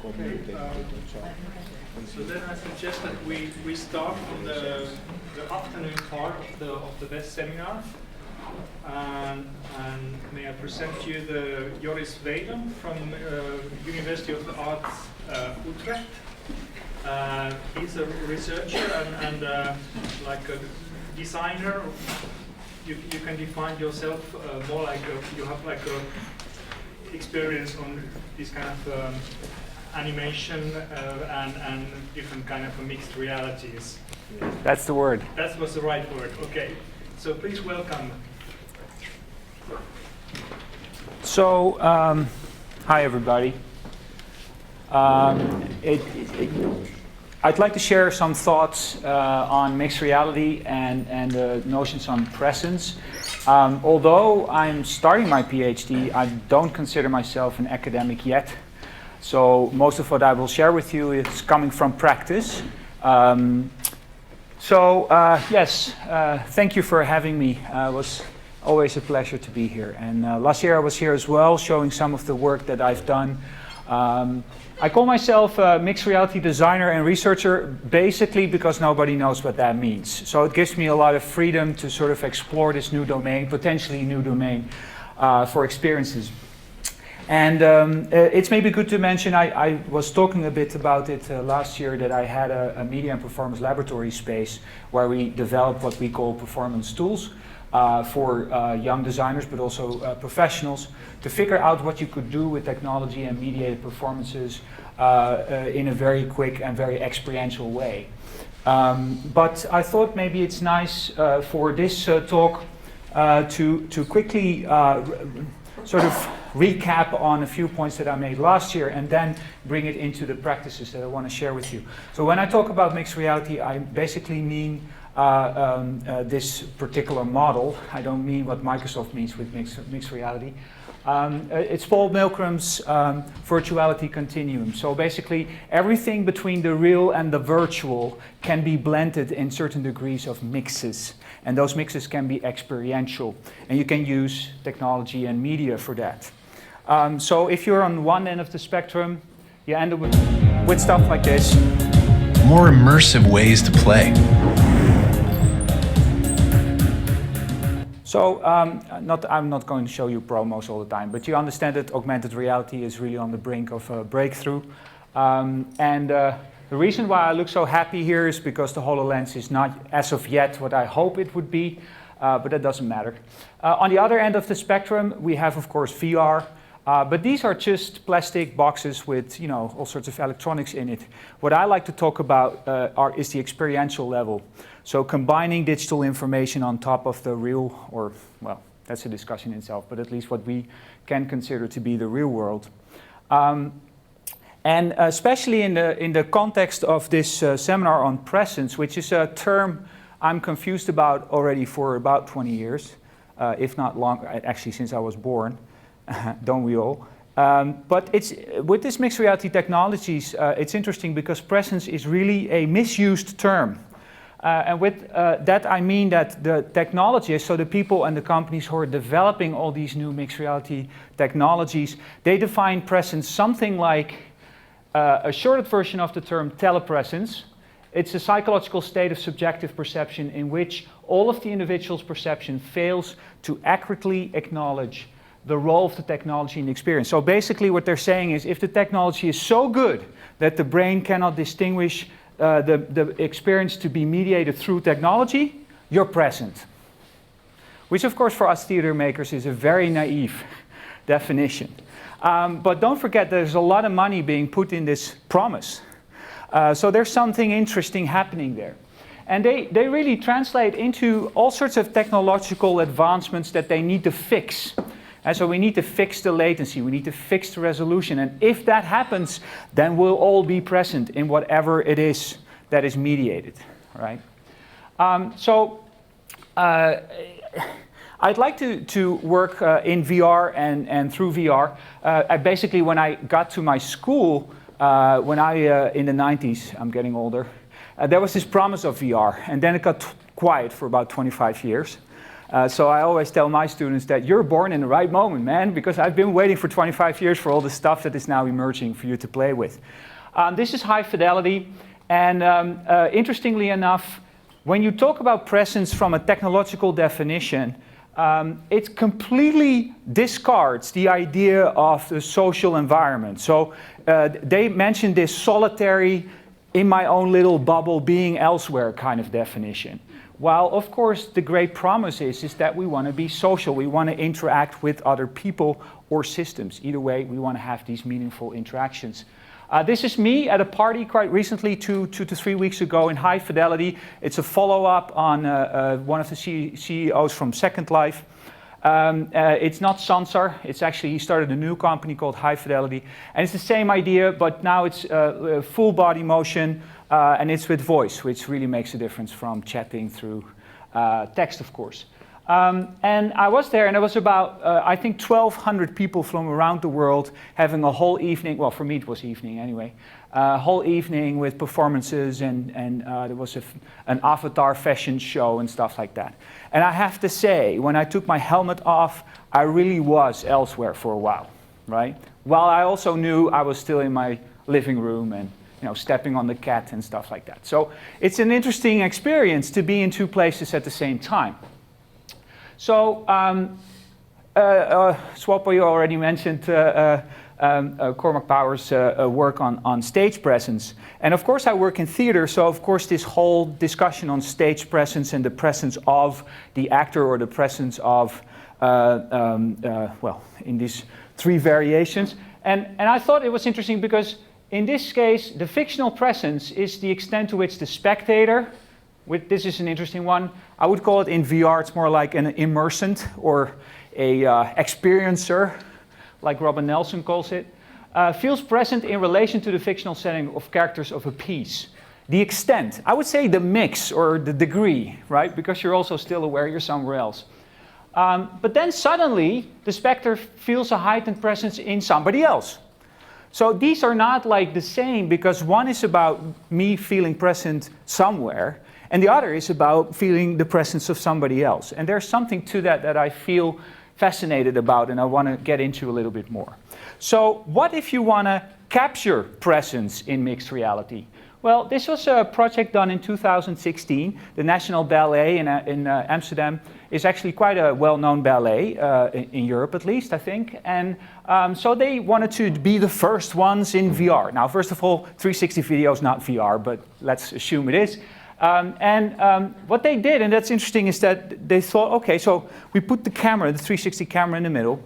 Okay, so then I suggest that we start from the afternoon part of the VES seminar. And may I present you the Joris Weijdom from University of the Arts Utrecht. He's a researcher and like a designer. You can define yourself more like you have like a experience on this kind of animation and different kind of mixed realities. That's the word. That was the right word. Okay. So please welcome. So, hi everybody. I'd like to share some thoughts on mixed reality and notions on presence. Although I'm starting my PhD, I don't consider myself an academic yet. So most of what I will share with you is coming from practice. Yes, thank you for having me. It was always a pleasure to be here. And last year I was here as well, showing some of the work that I've done. I call myself a mixed reality designer and researcher basically because nobody knows what that means. So it gives me a lot of freedom to sort of explore this new domain, potentially new domain for experiences. And it's maybe good to mention, I was talking a bit about it last year, that I had a media and performance laboratory space where we developed what we call performance tools for young designers, but also professionals, to figure out what you could do with technology and mediated performances in a very quick and very experiential way. But I thought maybe it's nice for this talk to quickly sort of recap on a few points that I made last year and then bring it into the practices that I want to share with you. So when I talk about mixed reality, I basically mean this particular model. I don't mean what Microsoft means with mixed reality. It's Paul Milgram's virtuality continuum. So basically everything between the real and the virtual can be blended in certain degrees of mixes. And those mixes can be experiential. And you can use technology and media for that. So if you're on one end of the spectrum, you end up with stuff like this. More immersive ways to play. So I'm not going to show you promos all the time, but you understand that augmented reality is really on the brink of a breakthrough. The reason why I look so happy here is because the HoloLens is not, as of yet, what I hope it would be, but that doesn't matter. On the other end of the spectrum, we have, of course, VR. But these are just plastic boxes with, all sorts of electronics in it. What I like to talk about is the experiential level. So combining digital information on top of the real, or, well, that's a discussion in itself, but at least what we can consider to be the real world. And especially in the context of this seminar on presence, which is a term I'm confused about already for about 20 years, if not longer, actually since I was born. Don't we all? But with this mixed reality technologies, it's interesting because presence is really a misused term. And with that I mean that the technologists, so the people and the companies who are developing all these new mixed reality technologies, they define presence something like a shortened version of the term telepresence. It's a psychological state of subjective perception in which all of the individual's perception fails to accurately acknowledge the role of the technology in the experience. So basically what they're saying is if the technology is so good that the brain cannot distinguish the experience to be mediated through technology, you're present. Which of course for us theater makers is a very naive definition. But don't forget there's a lot of money being put in this promise. So there's something interesting happening there. And they really translate into all sorts of technological advancements that they need to fix. And so we need to fix the latency, we need to fix the resolution. And if that happens, then we'll all be present in whatever it is that is mediated, right? I'd like to work in VR and through VR. Basically, when I got to my school, in the 90s, I'm getting older, there was this promise of VR. And then it got quiet for about 25 years. So I always tell my students that you're born in the right moment, man, because I've been waiting for 25 years for all the stuff that is now emerging for you to play with. This is high fidelity, and interestingly enough, when you talk about presence from a technological definition, it completely discards the idea of the social environment. So they mentioned this solitary, in my own little bubble, being elsewhere kind of definition. While, of course, the great promise is that we want to be social. We want to interact with other people or systems. Either way, we want to have these meaningful interactions. This is me at a party quite recently, 2 to 3 weeks ago, in high fidelity. It's a follow-up on one of the CEOs from Second Life. It's not Sansar. It's actually, he started a new company called High Fidelity. And it's the same idea, but now it's full body motion, and it's with voice, which really makes a difference from chatting through text, of course. And I was there, and there was about, I think, 1,200 people from around the world having a whole evening. Well, for me it was evening anyway. Whole evening with performances, and there was an avatar fashion show and stuff like that. And I have to say, when I took my helmet off, I really was elsewhere for a while, right? While I also knew I was still in my living room and stepping on the cat and stuff like that. So it's an interesting experience to be in two places at the same time. So, Swapo, you already mentioned Cormac Power's work on stage presence. And of course I work in theater, so of course this whole discussion on stage presence and the presence of the actor or the presence of, well, in these three variations. And I thought it was interesting because in this case, the fictional presence is the extent to which the spectator, this is an interesting one. I would call it in VR, it's more like an immersant or a experiencer, like Robin Nelson calls it, feels present in relation to the fictional setting of characters of a piece. The extent, I would say the mix or the degree, right? Because you're also still aware you're somewhere else. But then suddenly, the spectator feels a heightened presence in somebody else. So these are not like the same, because one is about me feeling present somewhere, and the other is about feeling the presence of somebody else. And there's something to that that I feel fascinated about, and I want to get into a little bit more. So what if you want to capture presence in mixed reality? Well, this was a project done in 2016. The National Ballet in Amsterdam is actually quite a well-known ballet, in Europe at least, I think. And so they wanted to be the first ones in VR. Now, first of all, 360 video is not VR, but let's assume it is. What they did, and that's interesting, is that they thought, okay, so we put the camera, the 360 camera in the middle,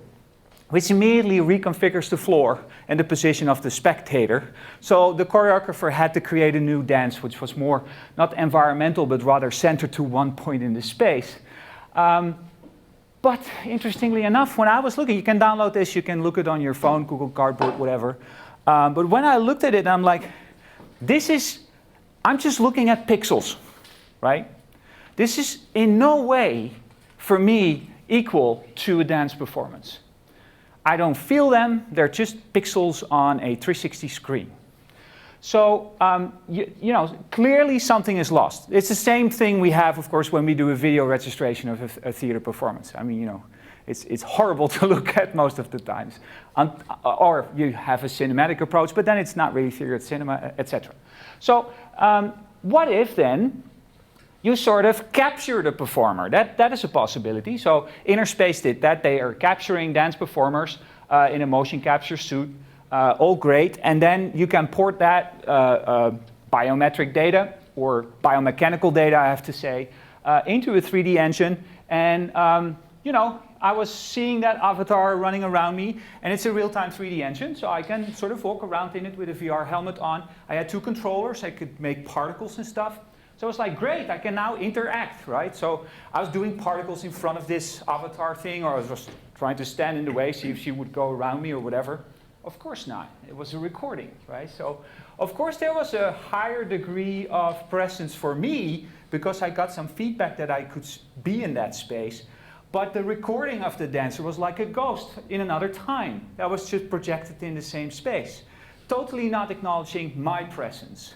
which immediately reconfigures the floor and the position of the spectator. So the choreographer had to create a new dance, which was more not environmental, but rather centered to one point in the space. But interestingly enough, when I was looking, you can download this, you can look it on your phone, Google Cardboard, whatever. But when I looked at it, I'm like, I'm just looking at pixels, right? This is in no way, for me, equal to a dance performance. I don't feel them, they're just pixels on a 360 screen. So, you know, clearly something is lost. It's the same thing we have, of course, when we do a video registration of a theater performance. I mean, you know, it's horrible to look at most of the times. Or you have a cinematic approach, but then it's not really theater, it's cinema, etc. So, what if then you sort of capture the performer? That is a possibility. So Innerspace did that. They are capturing dance performers in a motion capture suit. All great. And then you can port that biometric data or biomechanical data, I have to say, into a 3D engine. And, you know, I was seeing that avatar running around me, and it's a real-time 3D engine, so I can sort of walk around in it with a VR helmet on. I had two controllers. I could make particles and stuff. So I was like, great, I can now interact, right? So I was doing particles in front of this avatar thing, or I was just trying to stand in the way, see if she would go around me or whatever. Of course not. It was a recording, right? So, of course, there was a higher degree of presence for me because I got some feedback that I could be in that space. But the recording of the dancer was like a ghost in another time that was just projected in the same space, totally not acknowledging my presence.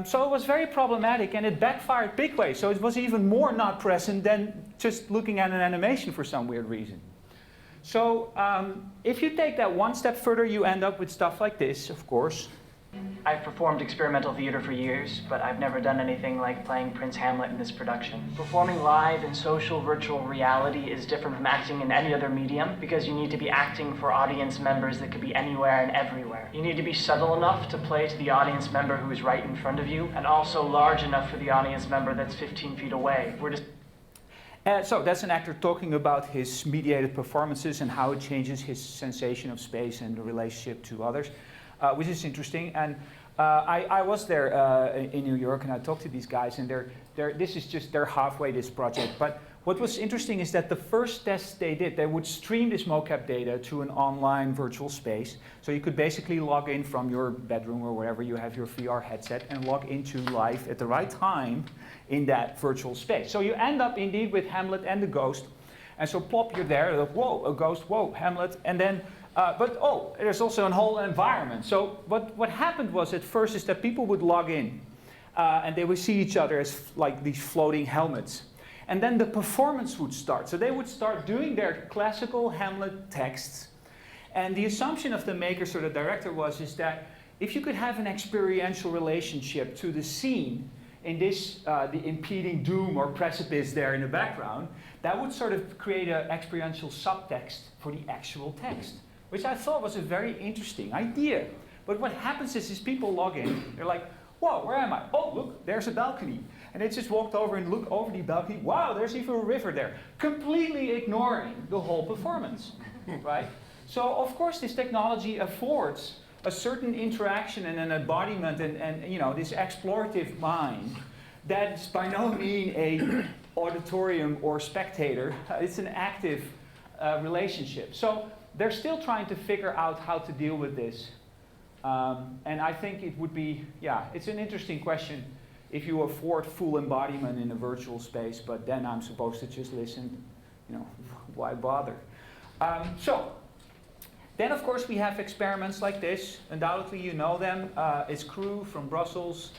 So it was very problematic, and it backfired big way. So it was even more not present than just looking at an animation for some weird reason. So if you take that one step further, you end up with stuff like this, of course. I've performed experimental theater for years, but I've never done anything like playing Prince Hamlet in this production. Performing live in social virtual reality is different from acting in any other medium because you need to be acting for audience members that could be anywhere and everywhere. You need to be subtle enough to play to the audience member who is right in front of you, and also large enough for the audience member that's 15 feet away. So that's an actor talking about his mediated performances and how it changes his sensation of space and the relationship to others. Which is interesting, and I was there in New York, and I talked to these guys, and they're halfway this project. But what was interesting is that the first test they did, they would stream this mocap data to an online virtual space. So you could basically log in from your bedroom or wherever you have your VR headset and log into live at the right time in that virtual space. So you end up indeed with Hamlet and the ghost, and so plop, you're there, like, whoa, a ghost, whoa, Hamlet, and then. But there's also a whole environment. So what happened was at first is that people would log in and they would see each other as like these floating helmets. And then the performance would start. So they would start doing their classical Hamlet texts. And the assumption of the makers or the director is that if you could have an experiential relationship to the scene in this, the impeding doom or precipice there in the background, that would sort of create an experiential subtext for the actual text. Which I thought was a very interesting idea. But what happens is people log in, they're like, whoa, where am I? Oh, look, there's a balcony. And they just walked over and looked over the balcony. Wow, there's even a river there. Completely ignoring the whole performance, right? So, of course, this technology affords a certain interaction and an embodiment and you know, this explorative mind that is by no means a auditorium or spectator. It's an active relationship. So, they're still trying to figure out how to deal with this. And I think it would be, it's an interesting question if you afford full embodiment in a virtual space, but then I'm supposed to just listen, you know, why bother? So, then of course we have experiments like this. Undoubtedly you know them. It's Crew from Brussels.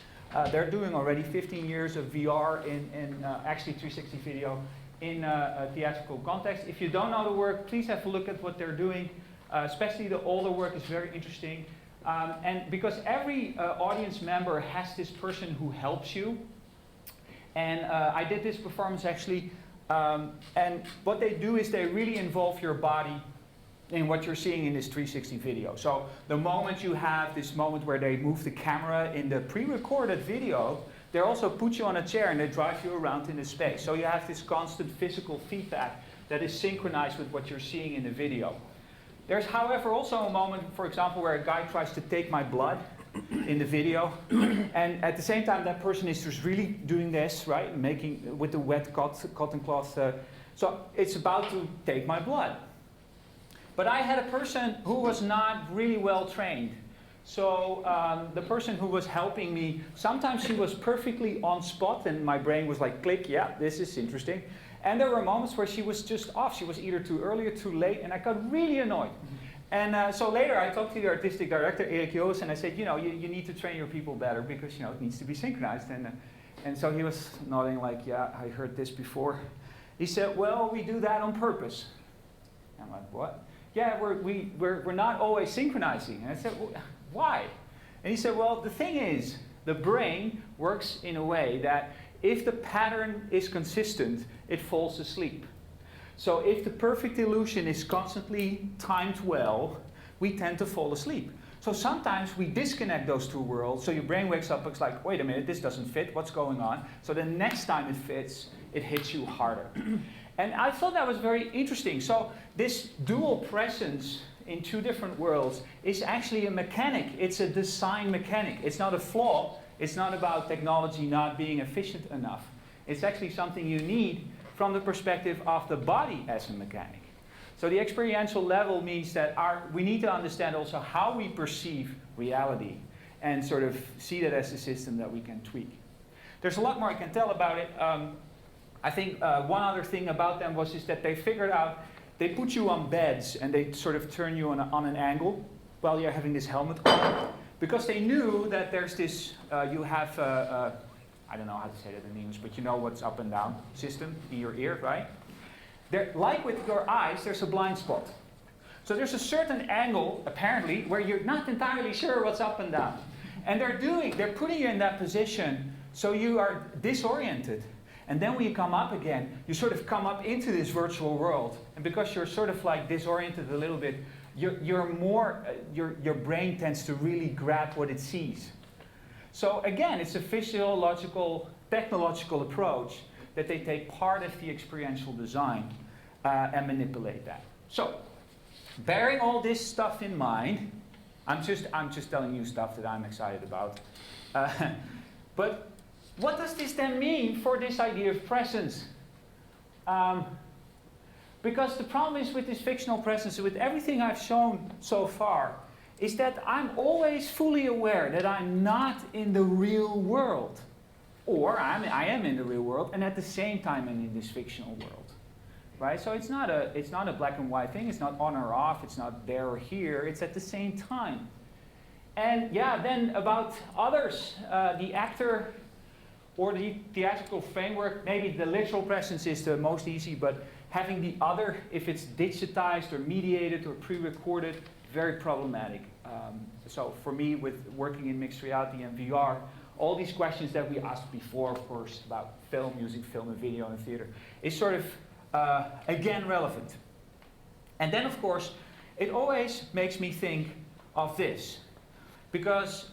They're doing already 15 years of VR in actually 360 video in a theatrical context. If you don't know the work, please have a look at what they're doing. Especially the older work is very interesting. And because every audience member has this person who helps you. And I did this performance actually. And what they do is they really involve your body in what you're seeing in this 360 video. So the moment you have this moment where they move the camera in the pre-recorded video, they also put you on a chair and they drive you around in the space. So you have this constant physical feedback that is synchronized with what you're seeing in the video. There's, however, also a moment, for example, where a guy tries to take my blood in the video. And at the same time, that person is just really doing this, right? Making, with the wet cotton cloth. So it's about to take my blood. But I had a person who was not really well trained. So the person who was helping me, sometimes she was perfectly on spot and my brain was like, click, yeah, this is interesting. And there were moments where she was just off. She was either too early or too late, and I got really annoyed. And so later I talked to the artistic director, Erik Joos, and I said, you know, you need to train your people better because, you know, it needs to be synchronized. And so he was nodding like, yeah, I heard this before. He said, well, we do that on purpose. I'm like, what? Yeah, we're not always synchronizing. And I said, well, why? And he said, well, the thing is, the brain works in a way that if the pattern is consistent, it falls asleep. So if the perfect illusion is constantly timed well, we tend to fall asleep. So sometimes we disconnect those two worlds, so your brain wakes up and it's like, wait a minute, this doesn't fit, what's going on? So the next time it fits, it hits you harder. And I thought that was very interesting. So this dual presence in two different worlds is actually a mechanic. It's a design mechanic. It's not a flaw. It's not about technology not being efficient enough. It's actually something you need from the perspective of the body as a mechanic. So the experiential level means that we need to understand also how we perceive reality and sort of see that as a system that we can tweak. There's a lot more I can tell about it. I think one other thing about them is that they figured out, they put you on beds and they sort of turn you on an angle while you're having this helmet on. because they knew that there's this, you have, I don't know how to say that in English, but you know what's up and down system in your ear, right? Like with your eyes, there's a blind spot. So there's a certain angle, apparently, where you're not entirely sure what's up and down. And they're putting you in that position so you are disoriented. And then when you come up again, you sort of come up into this virtual world. And because you're sort of like disoriented a little bit, your brain tends to really grab what it sees. So again, it's a physiological, technological approach that they take part of the experiential design and manipulate that. So, bearing all this stuff in mind, I'm just telling you stuff that I'm excited about. But what does this then mean for this idea of presence? Because the problem is with this fictional presence, with everything I've shown so far, is that I'm always fully aware that I'm not in the real world. Or I am in the real world, and at the same time I'm in this fictional world. Right? So it's not a black and white thing, it's not on or off, it's not there or here, it's at the same time. And yeah, then about others, the actor or the theatrical framework, maybe the literal presence is the most easy, but having the other, if it's digitized or mediated or pre-recorded, very problematic. So for me, with working in mixed reality and VR, all these questions that we asked before, of course, about film, using film and video and theater, is sort of, again, relevant. And then, of course, it always makes me think of this. Because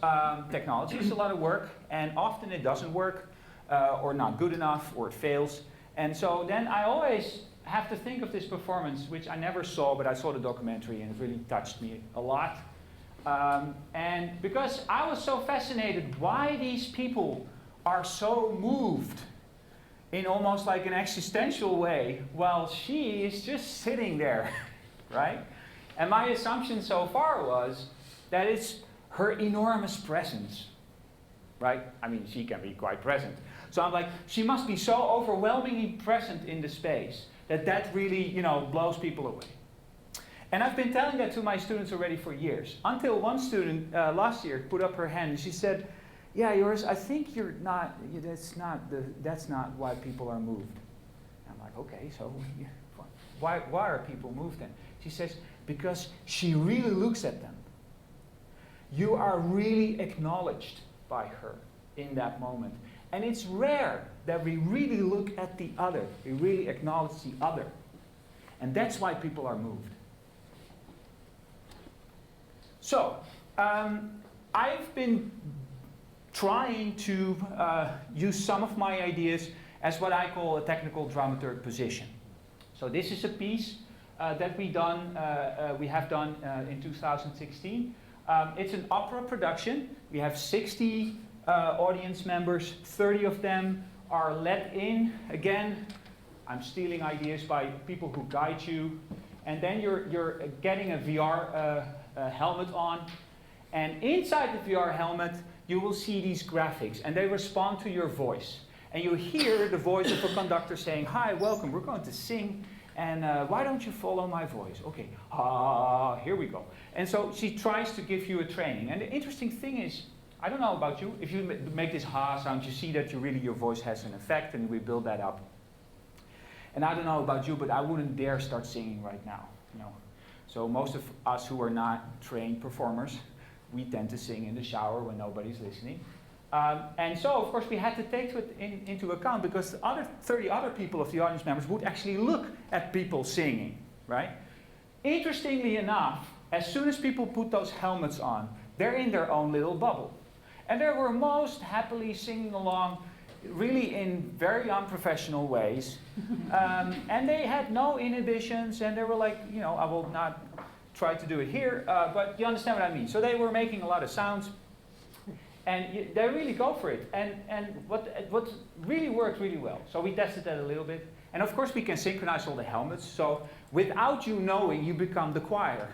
technology is a lot of work, and often it doesn't work, or not good enough, or it fails. And so then I always have to think of this performance, which I never saw, but I saw the documentary, and it really touched me a lot. And because I was so fascinated why these people are so moved in almost like an existential way while she is just sitting there, right? And my assumption so far was that it's her enormous presence, right? I mean, she can be quite present. So I'm like, she must be so overwhelmingly present in the space that really, blows people away. And I've been telling that to my students already for years. Until one student last year put up her hand and she said, "Yeah, Joris, I think that's not why people are moved." And I'm like, okay, so why are people moved then? She says, because she really looks at them. You are really acknowledged by her in that moment. And it's rare that we really look at the other. We really acknowledge the other. And that's why people are moved. So, I've been trying to use some of my ideas as what I call a technical dramaturg position. So this is a piece that we have done in 2016. It's an opera production. We have 60 audience members. 30 of them are let in. Again, I'm stealing ideas by people who guide you. And then you're getting a VR helmet on. And inside the VR helmet, you will see these graphics. And they respond to your voice. And you hear the voice of a conductor saying, "Hi, welcome, we're going to sing. And why don't you follow my voice?" Okay, here we go. And so she tries to give you a training. And the interesting thing is, I don't know about you, if you make this ha sound, you see that your voice has an effect, and we build that up. And I don't know about you, but I wouldn't dare start singing right now. So most of us who are not trained performers, we tend to sing in the shower when nobody's listening. And so, of course, we had to take it into account because the other 30 other people of the audience members would actually look at people singing, right? Interestingly enough, as soon as people put those helmets on, they're in their own little bubble. And they were most happily singing along, really in very unprofessional ways. And they had no inhibitions, and they were like, I will not try to do it here, but you understand what I mean. So they were making a lot of sounds. And they really go for it. And what really worked really well. So we tested that a little bit. And of course we can synchronize all the helmets. So without you knowing, you become the choir.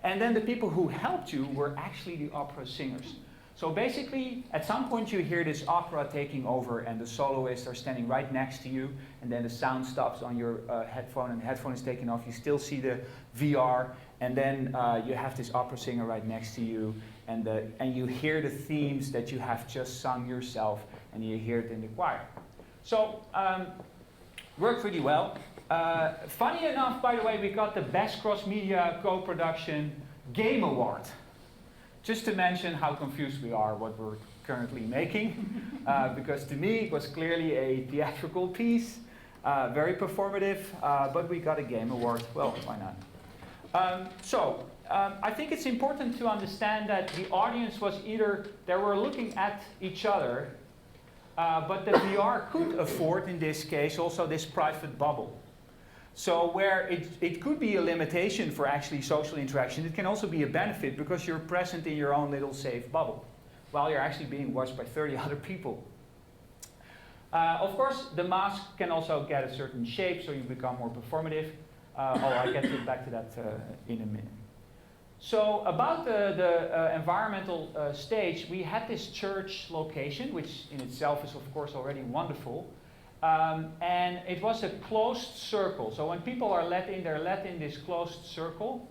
And then the people who helped you were actually the opera singers. So basically, at some point you hear this opera taking over and the soloists are standing right next to you, and then the sound stops on your headphone and the headphone is taken off. You still see the VR, and then you have this opera singer right next to you, and you hear the themes that you have just sung yourself, and you hear it in the choir. So, worked pretty well. Funny enough, by the way, we got the Best Cross-Media Co-Production Game Award. Just to mention how confused we are what we're currently making, because to me it was clearly a theatrical piece, very performative, but we got a Game Award. Well, why not? I think it's important to understand that the audience was either, they were looking at each other, but the VR could afford, in this case, also this private bubble. So where it could be a limitation for actually social interaction, it can also be a benefit because you're present in your own little safe bubble, while you're actually being watched by 30 other people. Of course, the mask can also get a certain shape, so you become more performative. I'll get back to that in a minute. So about the environmental stage, we had this church location, which in itself is of course already wonderful. And it was a closed circle. So when people are let in, they're let in this closed circle.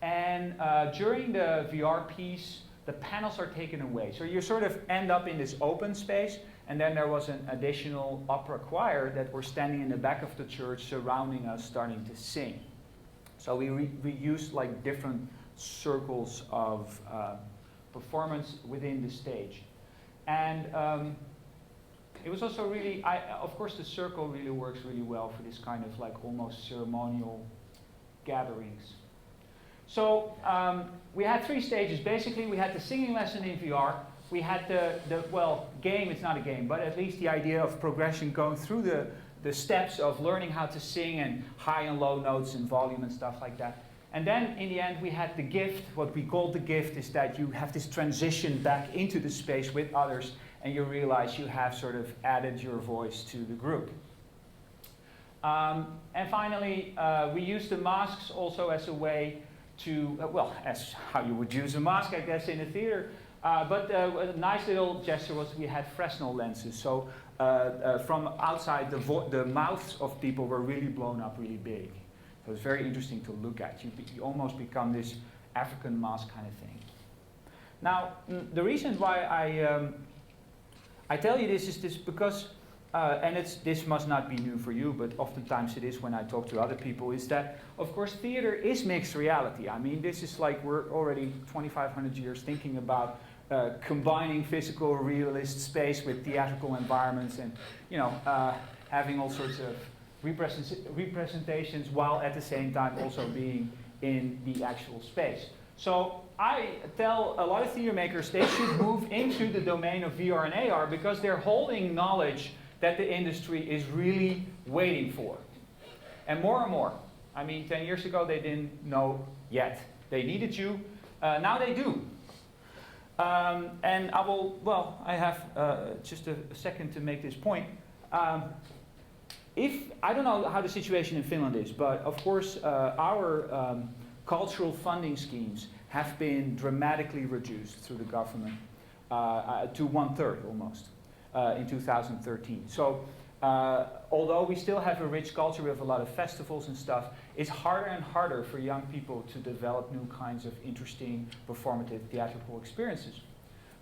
And during the VR piece, the panels are taken away. So you sort of end up in this open space. And then there was an additional opera choir that were standing in the back of the church surrounding us, starting to sing. So we used like different circles of performance within the stage. And it was also really, of course the circle really works really well for this kind of like almost ceremonial gatherings. So we had 3 stages. Basically we had the singing lesson in VR. We had well, game, it's not a game, but at least the idea of progression going through the steps of learning how to sing and high and low notes and volume and stuff like that. And then in the end we had the gift. What we called the gift is that you have this transition back into the space with others, and you realize you have sort of added your voice to the group. And finally, we used the masks also as a way to, well, as how you would use a mask, I guess, in a theater. But a nice little gesture was we had Fresnel lenses. So from outside, the mouths of people were really blown up really big. So it's very interesting to look at. You almost become this African mask kind of thing. Now, the reason why I tell you this is because, and this must not be new for you, but oftentimes it is when I talk to other people, is that, of course, theater is mixed reality. I mean, this is like we're already 2,500 years thinking about combining physical realist space with theatrical environments and, you know, having all sorts of representations while at the same time also being in the actual space. So I tell a lot of theater makers they should move into the domain of VR and AR because they're holding knowledge that the industry is really waiting for. And more. I mean, 10 years ago they didn't know yet. They needed you. Now they do. And I will, well, I have just a second to make this point. I don't know how the situation in Finland is, but of course our cultural funding schemes have been dramatically reduced through the government to 1/3 almost in 2013. So although we still have a rich culture, we have a lot of festivals and stuff, it's harder and harder for young people to develop new kinds of interesting performative theatrical experiences.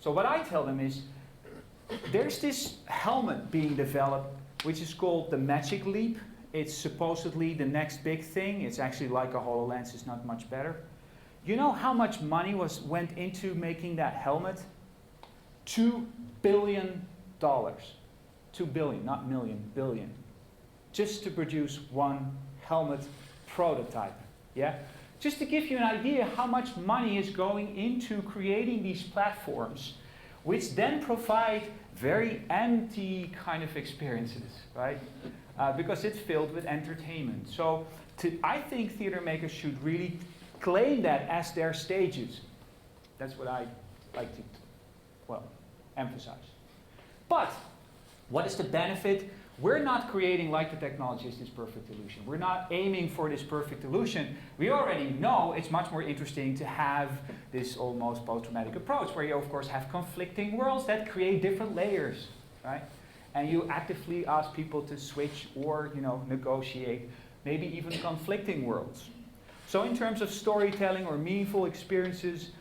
So what I tell them is, there's this helmet being developed which is called the Magic Leap. It's supposedly the next big thing. It's actually like a HoloLens, it's not much better. You know how much money went into making that helmet? $2 billion. 2 billion, not million, billion. Just to produce one helmet prototype. Yeah? Just to give you an idea how much money is going into creating these platforms, which then provide very empty kind of experiences, right? Because it's filled with entertainment. So I think theater makers should really claim that as their stages. That's what I like to, well, emphasize. But what is the benefit we're not creating, like the technologist, this perfect illusion. We're not aiming for this perfect illusion. We already know it's much more interesting to have this almost post-traumatic approach, where you, of course, have conflicting worlds that create different layers, right? And you actively ask people to switch or, negotiate, maybe even conflicting worlds. So in terms of storytelling or meaningful experiences,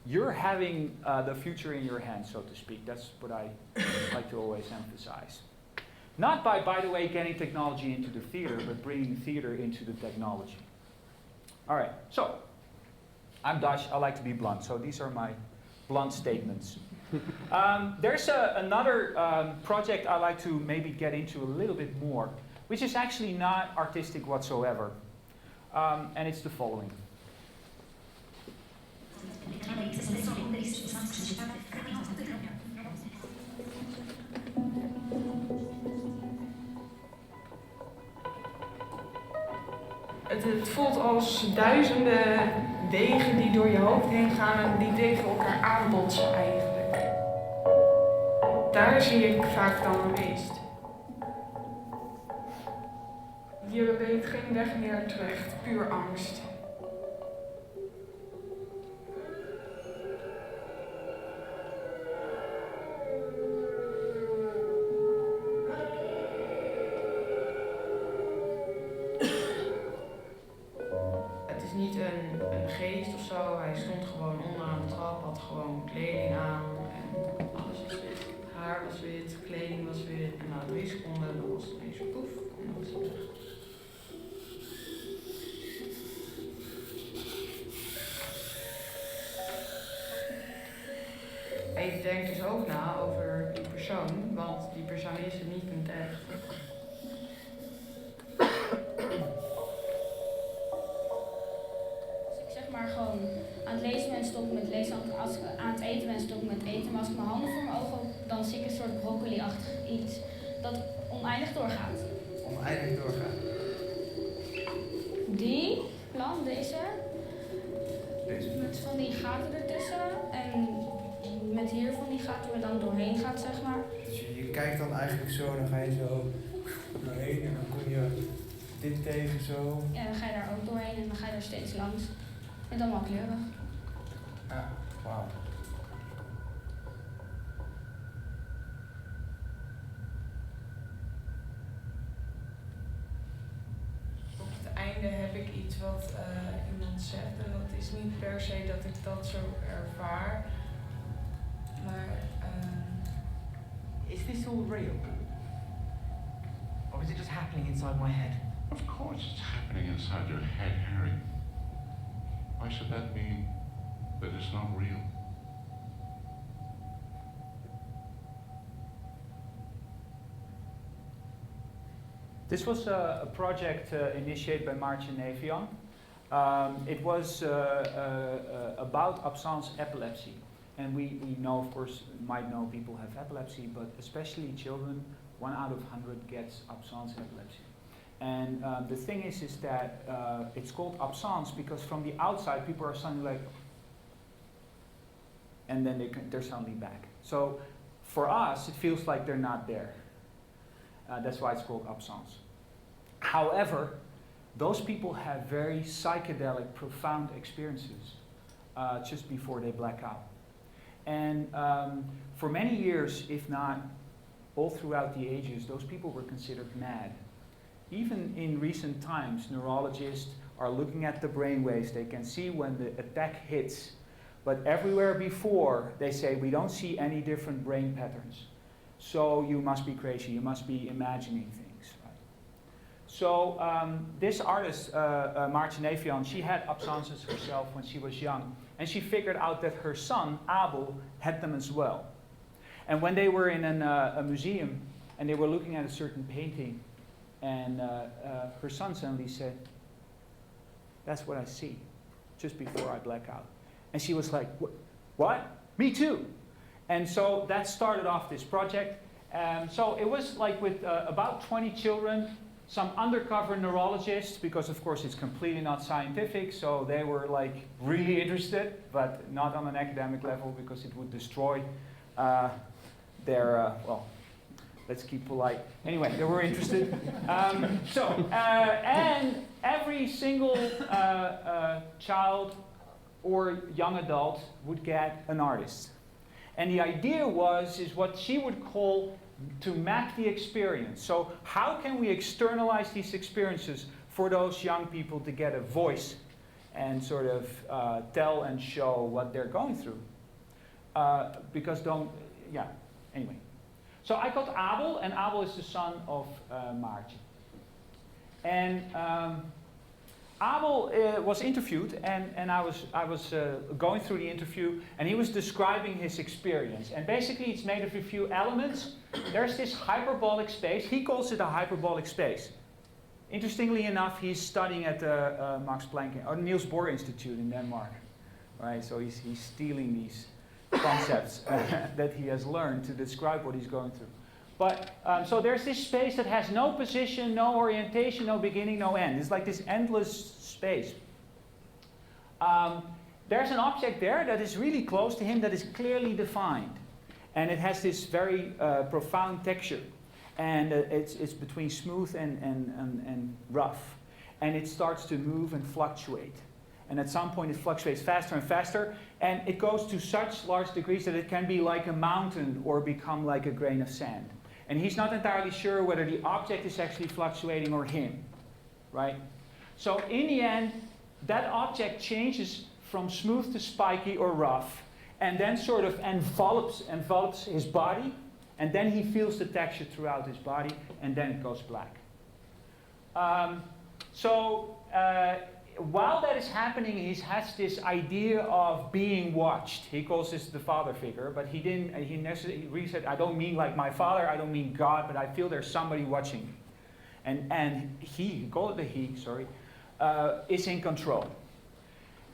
you're having the future in your hands, so to speak. That's what I like to always emphasize. Not by the way, getting technology into the theater, but bringing theater into the technology. All right, so I'm Dutch, I like to be blunt, so these are my blunt statements. There's another project I like to maybe get into a little bit more, which is actually not artistic whatsoever. And it's the following. Het voelt als duizenden wegen die door je hoofd heen gaan en die tegen elkaar aanbotsen eigenlijk. Daar zie ik vaak dan het meest. Je weet geen weg meer terecht, puur angst. Het is niet een geest of zo, hij stond gewoon onderaan de trap, had gewoon kleding aan en alles was wit. Haar was wit, kleding was wit en na 3 seconden dan was het ineens poef, en dan was het weg. En je denkt dus ook na over die persoon, want die persoon is het niet in het echt. Als ik zeg maar gewoon aan het lezen ben, stop ik met lezen. Als ik aan het eten ben, stop ik met eten. Maar als ik mijn handen voor mijn ogen heb, dan zie ik een soort broccoli-achtig iets dat oneindig doorgaat. Oneindig doorgaat? Die plan, deze. Met van die gaten ertussen. En met hier van die gaten waar dan doorheen gaat, zeg maar. Dus je kijkt dan eigenlijk zo, dan ga je zo doorheen en dan kom je dit tegen zo. Ja, dan ga je daar ook doorheen en dan ga je er steeds langs. Met allemaal kleurig. Ja, wauw. Op het einde heb ik iets wat iemand zegt en dat is niet per se dat ik dat zo ervaar. Maar is this all real? Or is it just happening inside my head? Of course it's happening inside your head, Harry. Why should that mean that it's not real? This was a project initiated by Martin Navion. It was about absence epilepsy. And we know, of course, might know people have epilepsy, but especially children, 1 out of 100 gets absence epilepsy. And the thing is that it's called absence because from the outside people are suddenly like, and then they're suddenly back. So for us, it feels like they're not there. That's why it's called absence. However, those people have very psychedelic, profound experiences just before they black out. And for many years, if not all throughout the ages, those people were considered mad. Even in recent times, neurologists are looking at the brainwaves. They can see when the attack hits. But everywhere before, they say, we don't see any different brain patterns. So you must be crazy. You must be imagining things. Right? So this artist, Martin Navion, she had absences herself when she was young. And she figured out that her son, Abel, had them as well. And when they were in a museum and they were looking at a certain painting, and her son suddenly said, "That's what I see, just before I black out." And she was like, "What? Me too." And so that started off this project. So it was like with about 20 children, some undercover neurologists, because of course it's completely not scientific, so they were like really interested, but not on an academic level because it would destroy their let's keep polite. Anyway, they were interested. And every single child or young adult would get an artist. And the idea is what she would call to map the experience. So how can we externalize these experiences for those young people to get a voice and sort of tell and show what they're going through? Anyway. So I got Abel, and Abel is the son of Maartje. And Abel was interviewed, and I was going through the interview, and he was describing his experience. And basically it's made of a few elements. There's this hyperbolic space. He calls it a hyperbolic space. Interestingly enough, he's studying at the Max Planck or Niels Bohr Institute in Denmark. Right? So he's stealing these concepts that he has learned to describe what he's going through. But so there's this space that has no position, no orientation, no beginning, no end. It's like this endless space. There's an object there that is really close to him that is clearly defined. And it has this very profound texture. And it's between smooth and rough. And it starts to move and fluctuate. And at some point it fluctuates faster and faster. And it goes to such large degrees that it can be like a mountain or become like a grain of sand. And he's not entirely sure whether the object is actually fluctuating or him, right? So in the end, that object changes from smooth to spiky or rough, and then sort of envelops his body, and then he feels the texture throughout his body, and then it goes black. While that is happening, he has this idea of being watched. He calls this the father figure, but he really said, I don't mean like my father, I don't mean God, but I feel there's somebody watching me. And he called it the he, sorry, is in control.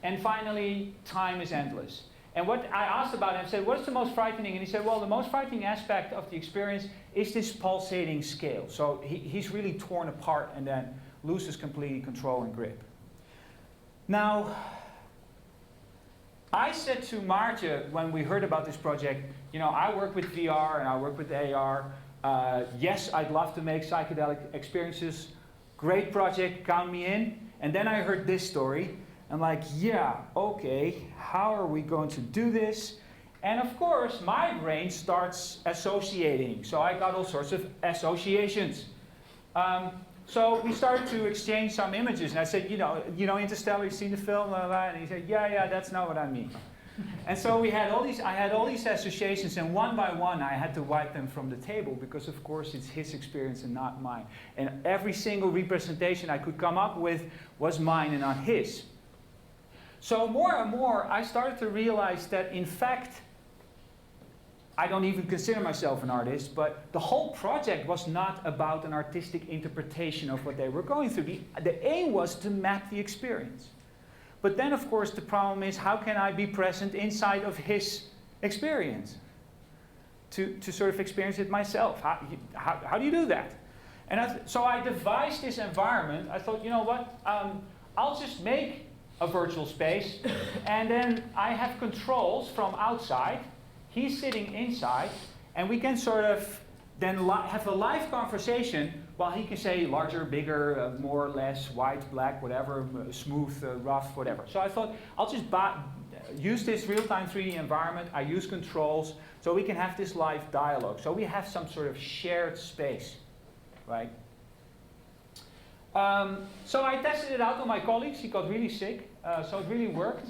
And finally, time is endless. And what I asked about him, I said, what's the most frightening? And he said, well, the most frightening aspect of the experience is this pulsating scale. So he's really torn apart and then loses completely control and grip. Now, I said to Maartje when we heard about this project, I work with VR and I work with AR. Yes, I'd love to make psychedelic experiences. Great project, count me in. And then I heard this story. I'm like, yeah, okay, how are we going to do this? And of course, my brain starts associating. So I got all sorts of associations. So we started to exchange some images, and I said, Interstellar, you've seen the film, blah, blah. And he said, yeah, that's not what I mean. And so I had all these associations, and one by one I had to wipe them from the table, because of course it's his experience and not mine. And every single representation I could come up with was mine and not his. So more and more I started to realize that in fact, I don't even consider myself an artist, but the whole project was not about an artistic interpretation of what they were going through. The aim was to map the experience. But then, of course, the problem is, how can I be present inside of his experience? To sort of experience it myself. How do you do that? And so I devised this environment. I thought, you know what, I'll just make a virtual space, and then I have controls from outside. He's sitting inside, and we can sort of then have a live conversation while he can say larger, bigger, more or less, white, black, whatever, smooth, rough, whatever. So I thought, I'll just use this real-time 3D environment. I use controls, so we can have this live dialogue. So we have some sort of shared space, right? So I tested it out on my colleagues. He got really sick, so it really worked.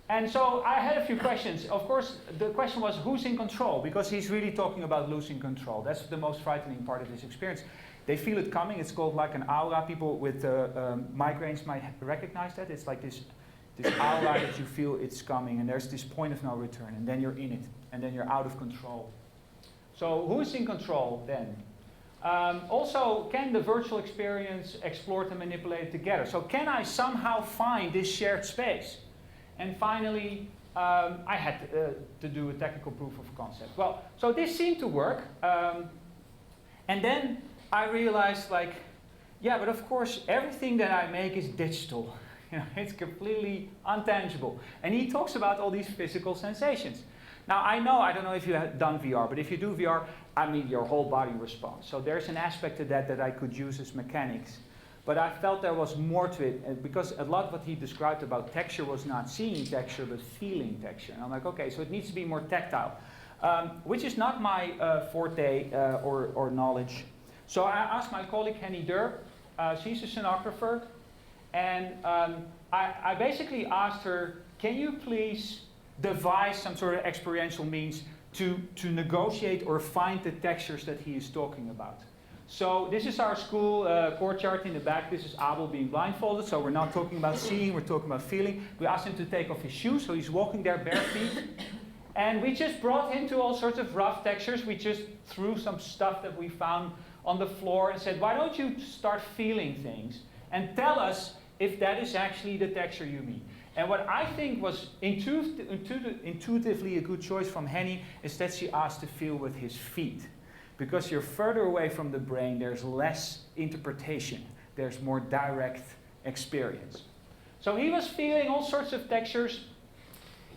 And so I had a few questions. Of course, the question was, who's in control? Because he's really talking about losing control. That's the most frightening part of this experience. They feel it coming. It's called like an aura. People with migraines might recognize that. It's like this aura that you feel it's coming, and there's this point of no return, and then you're in it, and then you're out of control. So who is in control then? Also, can the virtual experience explore and manipulate it together? So can I somehow find this shared space? And finally, I had to do a technical proof of concept. Well, so this seemed to work. And then I realized, like, yeah, but of course, everything that I make is digital. It's completely untangible. And he talks about all these physical sensations. Now I don't know if you have done VR, but if you do VR, I mean your whole body responds. So there's an aspect to that I could use as mechanics. But I felt there was more to it, because a lot of what he described about texture was not seeing texture, but feeling texture. And I'm like, okay, so it needs to be more tactile, which is not my forte or knowledge. So I asked my colleague Henny Durp, she's a sonographer, and I basically asked her, can you please devise some sort of experiential means to negotiate or find the textures that he is talking about? So this is our school courtyard in the back. This is Abel being blindfolded, so we're not talking about seeing, we're talking about feeling. We asked him to take off his shoes, so he's walking there bare feet. And we just brought him to all sorts of rough textures. We just threw some stuff that we found on the floor and said, why don't you start feeling things and tell us if that is actually the texture you mean. And what I think was intuitively a good choice from Henny is that she asked to feel with his feet. Because you're further away from the brain, there's less interpretation. There's more direct experience. So he was feeling all sorts of textures,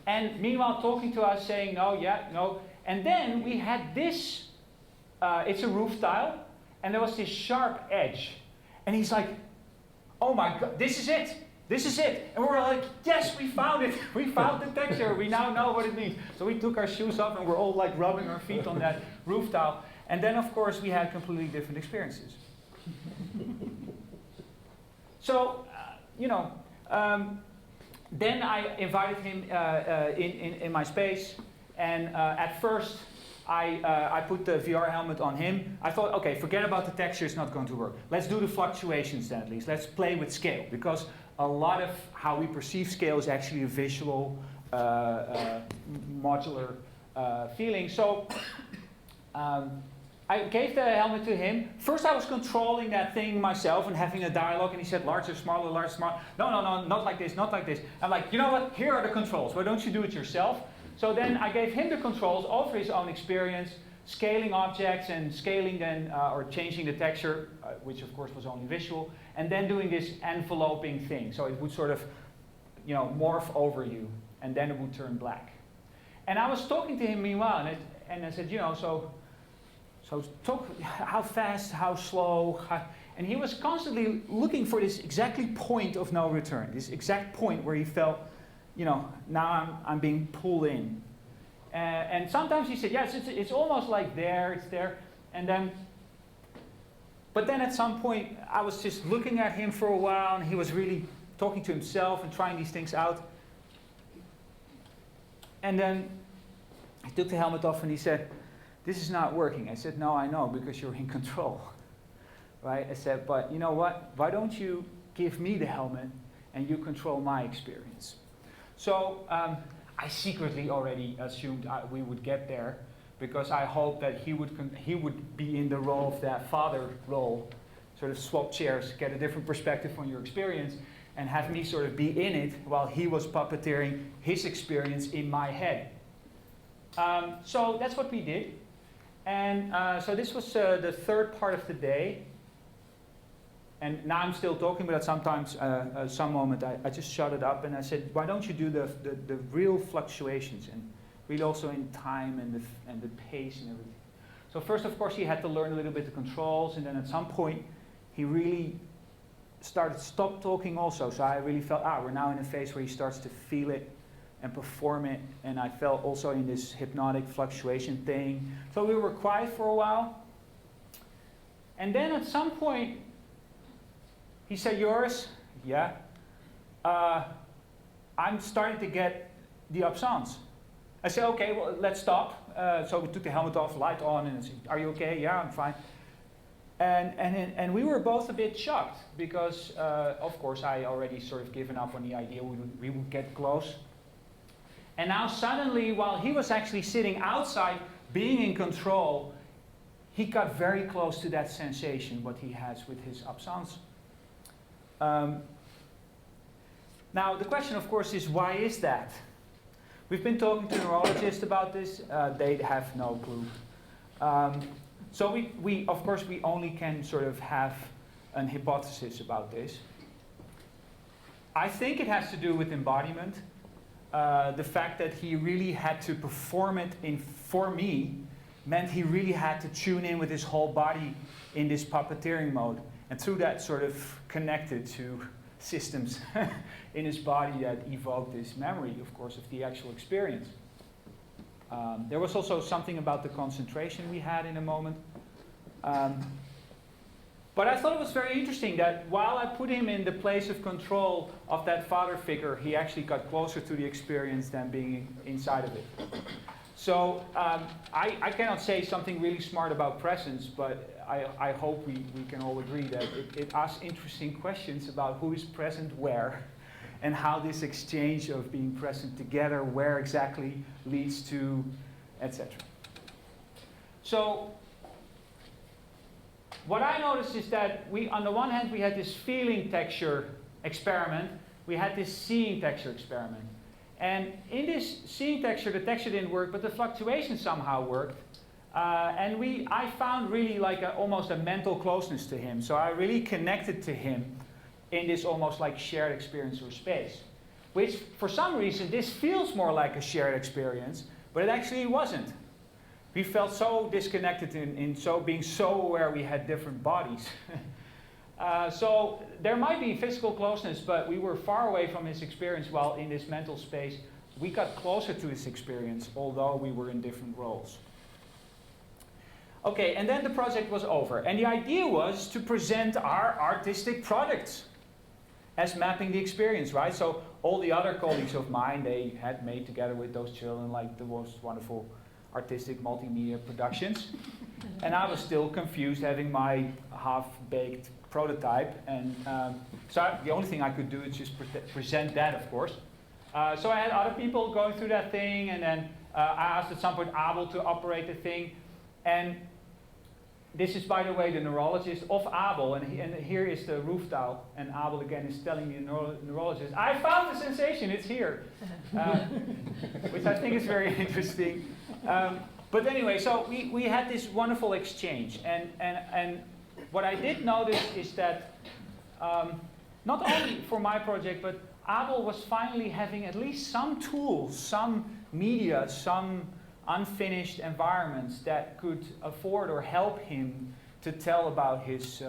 and meanwhile talking to us, saying, no, yeah, no. And then we had this, it's a roof tile, and there was this sharp edge. And he's like, oh my God, this is it. This is it. And we're like, yes, we found it. We found the texture. We now know what it means. So we took our shoes off and we're all like rubbing our feet on that roof tile. And then, of course, we had completely different experiences. So, then I invited him in my space. And at first, I put the VR helmet on him. I thought, okay, forget about the texture, it's not going to work. Let's do the fluctuations then at least. Let's play with scale. Because a lot of how we perceive scale is actually a visual, modular feeling. So I gave the helmet to him. First I was controlling that thing myself and having a dialogue, and he said larger, smaller, larger, smaller. No, not like this, not like this. I'm like, you know what, here are the controls. Why don't you do it yourself? So then I gave him the controls over his own experience, scaling objects and scaling then, or changing the texture, which of course was only visual, and then doing this enveloping thing. So it would sort of, morph over you, and then it would turn black. And I was talking to him meanwhile, and I said, so talk, how fast, how slow, and he was constantly looking for this exactly point of no return, this exact point where he felt, now I'm being pulled in. And sometimes he said, yes, it's almost like there, it's there. But then at some point, I was just looking at him for a while, and he was really talking to himself and trying these things out. And then I took the helmet off, and he said, this is not working. I said, no, I know, because you're in control. Right? I said, but you know what? Why don't you give me the helmet, and you control my experience? So I secretly already assumed we would get there, because I hoped that he would be in the role of that father role, sort of swap chairs, get a different perspective on your experience, and have me sort of be in it while he was puppeteering his experience in my head. So that's what we did. And so this was the third part of the day. And now I'm still talking, but at some moment I just shut it up and I said, why don't you do the real fluctuations, and really also in time and the pace and everything. So first, of course, he had to learn a little bit the controls, and then at some point he really stopped talking also. So I really felt, we're now in a phase where he starts to feel it and perform it, and I felt also in this hypnotic fluctuation thing. So we were quiet for a while, and then at some point he said, Joris, yeah, I'm starting to get the absence. I said, okay, well, let's stop. So we took the helmet off, light on, and said, are you okay? Yeah, I'm fine. And we were both a bit shocked, because of course I already sort of given up on the idea we would get close. And now suddenly, while he was actually sitting outside, being in control, he got very close to that sensation, what he has with his absence. Now the question, of course, is why is that? We've been talking to neurologists about this. They have no clue. So we of course, we only can sort of have an hypothesis about this. I think it has to do with embodiment. the fact that he really had to perform it for me meant he really had to tune in with his whole body in this puppeteering mode. And through that sort of connected to systems in his body that evoked this memory, of course, of the actual experience. There was also something about the concentration we had in a moment. But I thought it was very interesting that while I put him in the place of control of that father figure, he actually got closer to the experience than being inside of it. So I cannot say something really smart about presence, but I hope we can all agree that it asks interesting questions about who is present where, and how this exchange of being present together, where exactly, leads to, etc. So what I noticed is that on the one hand, we had this feeling texture experiment, we had this seeing texture experiment. And in this seeing texture, the texture didn't work, but the fluctuation somehow worked. And I found really like almost a mental closeness to him. So I really connected to him in this almost like shared experience or space. Which, for some reason, this feels more like a shared experience, but it actually wasn't. We felt so disconnected in being so aware we had different bodies. So there might be physical closeness, but we were far away from his experience, while in this mental space we got closer to his experience, although we were in different roles. Okay, and then the project was over, and the idea was to present our artistic products as mapping the experience, right? So all the other colleagues of mine, they had made together with those children like the most wonderful artistic multimedia productions. And I was still confused having my half-baked prototype. And so the only thing I could do is just present that, of course. So I had other people going through that thing, and then I asked at some point Abel to operate the thing. And this is, by the way, the neurologist of Abel, and here is the roof tile, and Abel again is telling the neurologist, I found the sensation, it's here. Which I think is very interesting. But anyway, so we had this wonderful exchange, and what I did notice is that not only for my project, but Abel was finally having at least some tools, some media, some unfinished environments that could afford or help him to tell about his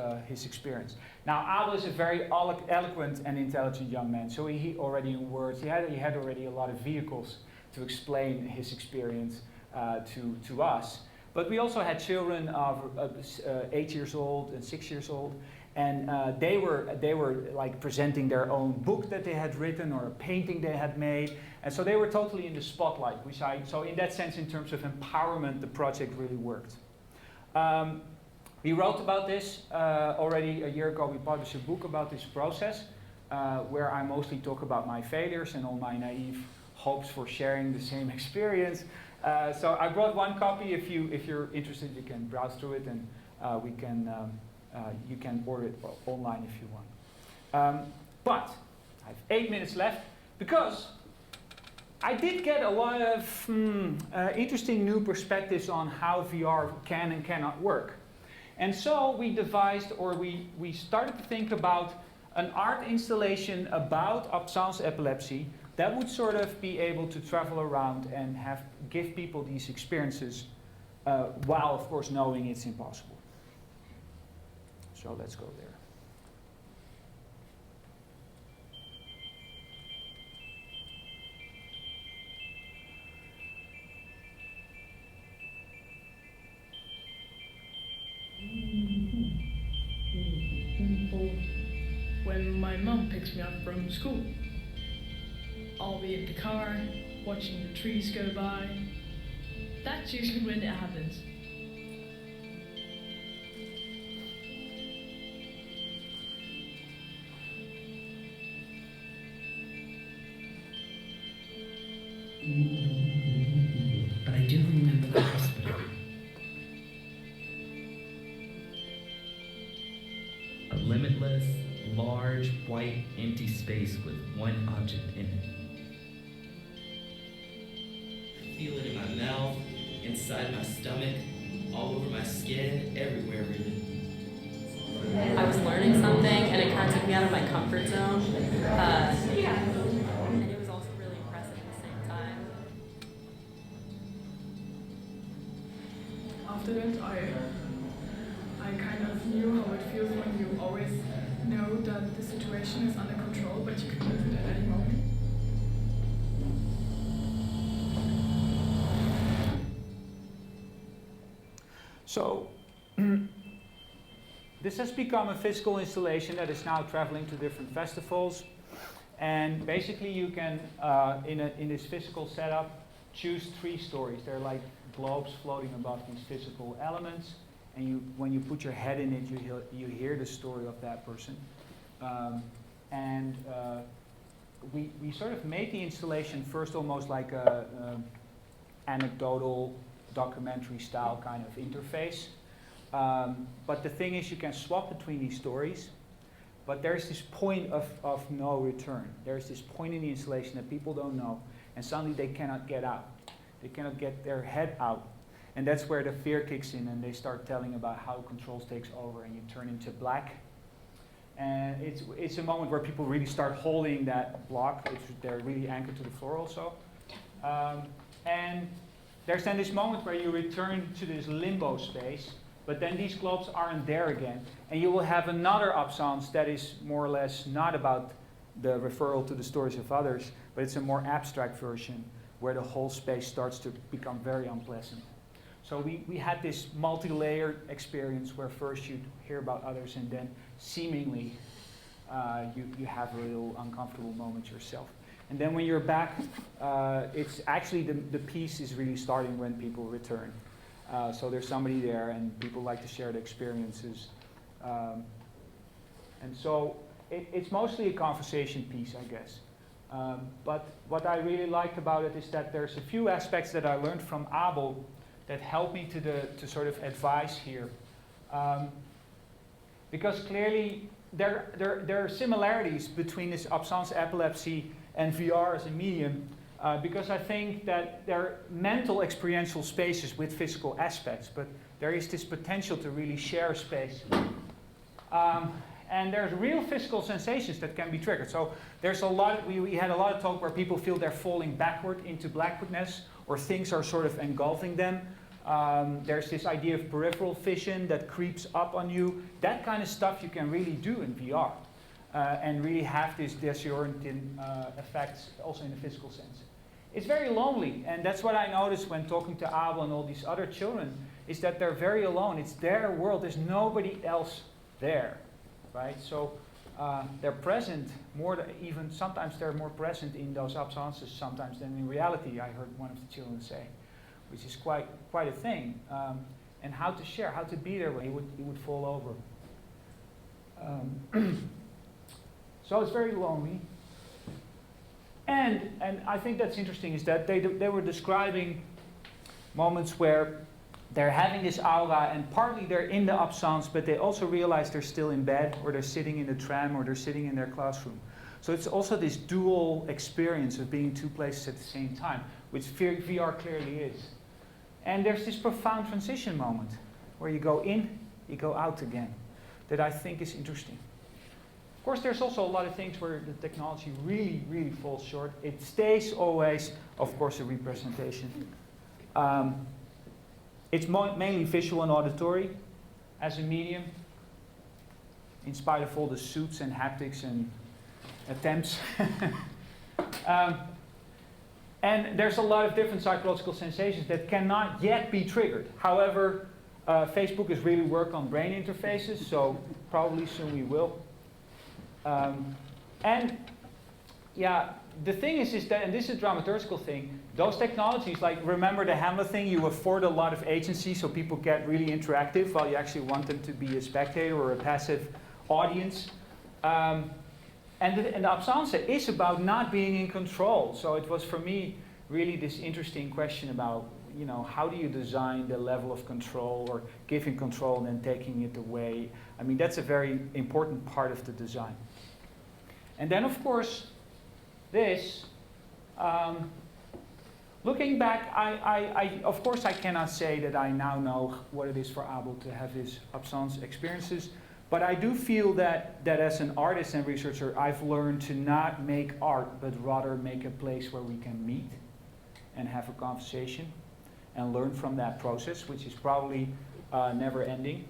experience. Now, Abel is a very eloquent and intelligent young man, so he already in words, he had already a lot of vehicles to explain his experience to us. But we also had children of 8 years old and 6 years old, and they were like presenting their own book that they had written or a painting they had made, and so they were totally in the spotlight. So in that sense, in terms of empowerment, the project really worked. We wrote about this already a year ago. We published a book about this process, where I mostly talk about my failures and all my naive hopes for sharing the same experience. So I brought one copy. If you're interested, you can browse through it, and you can order it online if you want. But I have 8 minutes left, because I did get a lot of interesting new perspectives on how VR can and cannot work. And so we devised, or we started to think about an art installation about Absence epilepsy that would sort of be able to travel around and give people these experiences while, of course, knowing it's impossible. So let's go there. When my mum picks me up from school, I'll be in the car, watching the trees go by. That's usually when it happens. But I do remember the hospital. A limitless, large, white, empty space with one object in it. Feel it in my mouth, inside my stomach, all over my skin, everywhere really. I was learning something and it kind of took me out of my comfort zone. And it was also really impressive. the situation is under control, but you can lose it at any moment. So, this has become a physical installation that is now traveling to different festivals. And basically you can, in this physical setup, choose 3 stories. They're like globes floating above these physical elements. And when you put your head in it, you hear the story of that person. We sort of made the installation first almost like a anecdotal, documentary style kind of interface. But the thing is, you can swap between these stories, but there's this point of no return. There's this point in the installation that people don't know, and suddenly they cannot get out. They cannot get their head out. And that's where the fear kicks in, and they start telling about how controls takes over, and you turn into black. And it's a moment where people really start holding that block. They're really anchored to the floor also. And there's then this moment where you return to this limbo space, but then these globes aren't there again. And you will have another absence that is more or less not about the referral to the stories of others, but it's a more abstract version where the whole space starts to become very unpleasant. So we had this multi-layered experience where first you hear about others and then seemingly you have a little uncomfortable moment yourself. And then when you're back, it's actually the piece is really starting when people return. So there's somebody there and people like to share the experiences. And so it's mostly a conversation piece, I guess. But what I really liked about it is that there's a few aspects that I learned from Abel that helped me to sort of advise here. Because clearly there are similarities between this absence epilepsy and VR as a medium, because I think that there are mental experiential spaces with physical aspects, but there is this potential to really share space. And there's real physical sensations that can be triggered. So there's a lot, we had a lot of talk where people feel they're falling backward into blackness, or things are sort of engulfing them. There's this idea of peripheral vision that creeps up on you. That kind of stuff you can really do in VR. And really have this disorienting effects also in the physical sense. It's very lonely, and that's what I noticed when talking to Abel and all these other children, is that they're very alone. It's their world, there's nobody else there, right? So they're present more, even sometimes they're more present in those absences sometimes than in reality, I heard one of the children say, which is quite a thing. And how to share, how to be there when he would fall over. So it's very lonely. And I think that's interesting is that they were describing moments where they're having this aura and partly they're in the absence, but they also realize they're still in bed, or they're sitting in the tram, or they're sitting in their classroom. So it's also this dual experience of being in 2 places at the same time, which VR clearly is. And there's this profound transition moment where you go in, you go out again, that I think is interesting. Of course, there's also a lot of things where the technology really, really falls short. It stays always, of course, a representation. It's mainly visual and auditory as a medium, in spite of all the suits and haptics and attempts. And there's a lot of different psychological sensations that cannot yet be triggered. However, Facebook has really worked on brain interfaces, so probably soon we will. And yeah, the thing is that, and this is a dramaturgical thing, those technologies, like remember the Hamlet thing, you afford a lot of agency so people get really interactive while you actually want them to be a spectator or a passive audience. And the absence is about not being in control. So it was for me really this interesting question about, you know, how do you design the level of control, or giving control and then taking it away? I mean, that's a very important part of the design. And then, of course, this, looking back, of course I cannot say that I now know what it is for Abel to have his absence experiences, but I do feel that as an artist and researcher, I've learned to not make art, but rather make a place where we can meet and have a conversation and learn from that process, which is probably never ending.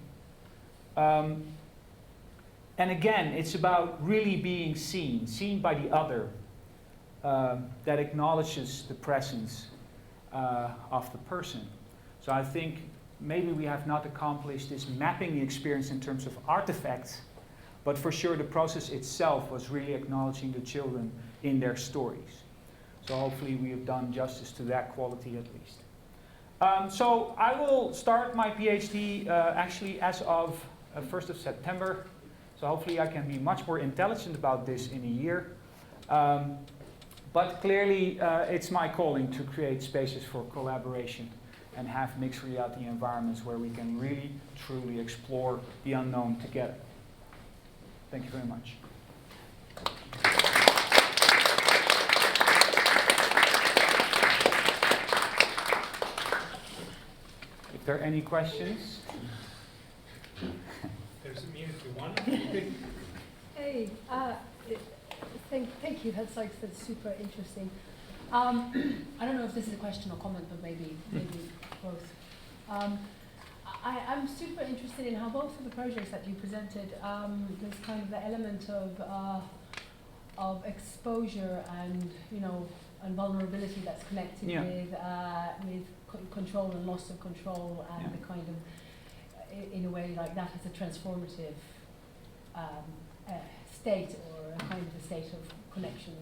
And again, it's about really being seen by the other, that acknowledges the presence of the person. So I think maybe we have not accomplished this mapping the experience in terms of artifacts, but for sure the process itself was really acknowledging the children in their stories. So hopefully we have done justice to that quality at least. So I will start my PhD actually as of 1st of September. So hopefully I can be much more intelligent about this in a year. But clearly it's my calling to create spaces for collaboration and have mixed reality environments where we can really, truly explore the unknown together. Thank you very much. If there are any questions? There's a minute to one. Hey, thank you. That's super interesting. I don't know if this is a question or comment, but maybe both. I'm super interested in how both of the projects that you presented, there's kind of the element of exposure and and vulnerability that's connected with control and loss of control and the kind of in a way like that as a transformative state or a kind of a state of connection,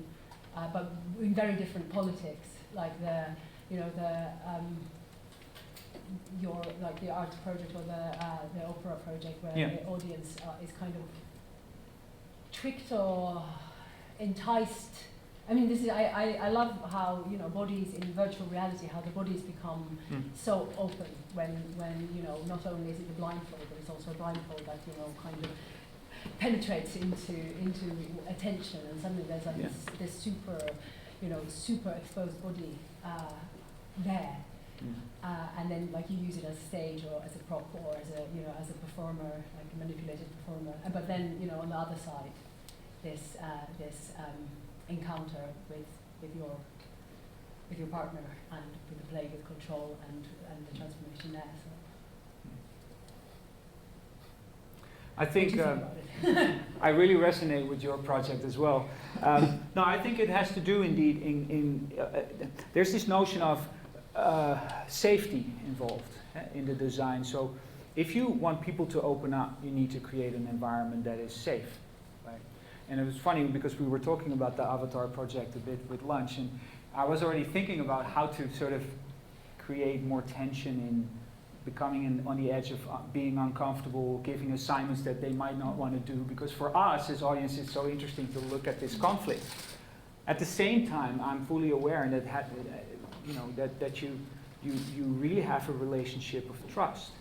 but in very different politics, like the arts project or the opera project, where the audience is kind of tricked or enticed. I mean, this is I love how bodies in virtual reality, how the bodies become so open when not only is it the blindfold, but it's also a blindfold that kind of penetrates into attention, and suddenly there's like this super super exposed body there. And then like you use it as a stage or as a prop or as a performer, like a manipulated performer. But then on the other side, this encounter with your partner and with the play with control and the transformation there. So. I think I really resonate with your project as well. No, I think it has to do indeed in there's this notion of safety involved in the design. So if you want people to open up, you need to create an environment that is safe, right? And it was funny because we were talking about the Avatar project a bit with lunch, and I was already thinking about how to sort of create more tension in becoming on the edge of being uncomfortable, giving assignments that they might not want to do, because for us as audience it's so interesting to look at this conflict. At the same time, I'm fully aware that that you really have a relationship of trust,